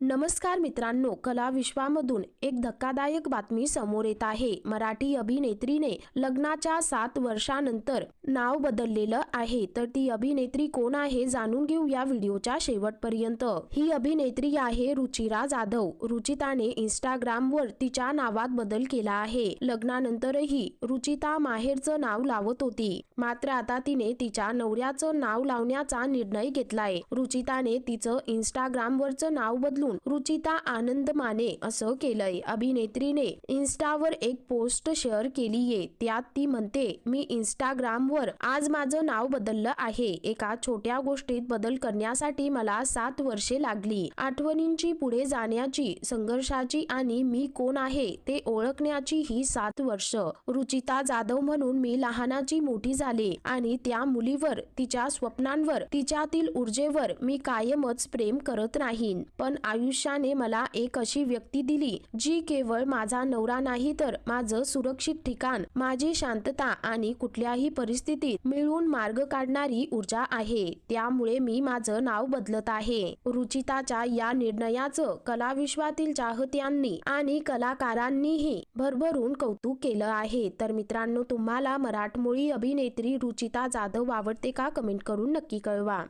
नमस्कार मित्रांनो, कला विश्वामधून एक धक्कादायक बातमी समोर येत आहे। मराठी अभिनेत्रीने लग्नाच्या 7 वर्षांनंतर नाव बदललेलं आहे। तर ती अभिनेत्री कोण आहे जाणून घेऊ या व्हिडिओच्या शेवटपर्यंत। ही अभिनेत्री आहे रुचिरा जाधव। रुचिताने इंस्टाग्रामवर तिच्या नावात बदल केला आहे। लग्नानंतरही रुचिता माहेरचं नाव लावत होती, मात्र आता तिने तिच्या नवऱ्याचं नाव लावण्याचा निर्णय घेतलाय। रुचिताने तिचं इंस्टाग्रामवरचं नाव बदलून रुचिता आनंद माने असं केलंय। अभिनेत्रीने इन्स्टावर एक पोस्ट शेअर केलीये, त्यात ती म्हणते, मी इंस्टाग्रामवर आज माझं नाव बदललं आहे। एका छोट्या गोष्टीत बदल करण्यासाठी मला 7 वर्षे लागली। आठवणींची पुढे जाण्याची, संघर्षाची आणि मी कोण आहे ते ओळखण्याची ही 7 वर्ष। रुचिता जाधव म्हणून मी लहानाची मोठी झाले आणि त्या मुलीवर, तिच्या स्वप्नांवर, तिच्यातील ऊर्जेवर मी कायमच प्रेम करत राहीन। पण आयुष्याने मला एक अशी व्यक्ती दिली जी केवळ माझा नवरा नाही तर माझं सुरक्षित ठिकाण, माझी शांतता आणि कुठल्याही परिस्थितीत मिळून मार्ग काढणारी ऊर्जा आहे। त्यामुळे मी माझं नाव बदलत आहे। रुचिताच्या या निर्णयाचं कला विश्वातील चाहत्यांनी आणि कलाकारांनीही भरभरून कौतुक केलं आहे। तर मित्रांनो, तुम्हाला मराठमोळी अभिनेत्री रुचिता जाधव आवडते का? कमेंट करून नक्की कळवा।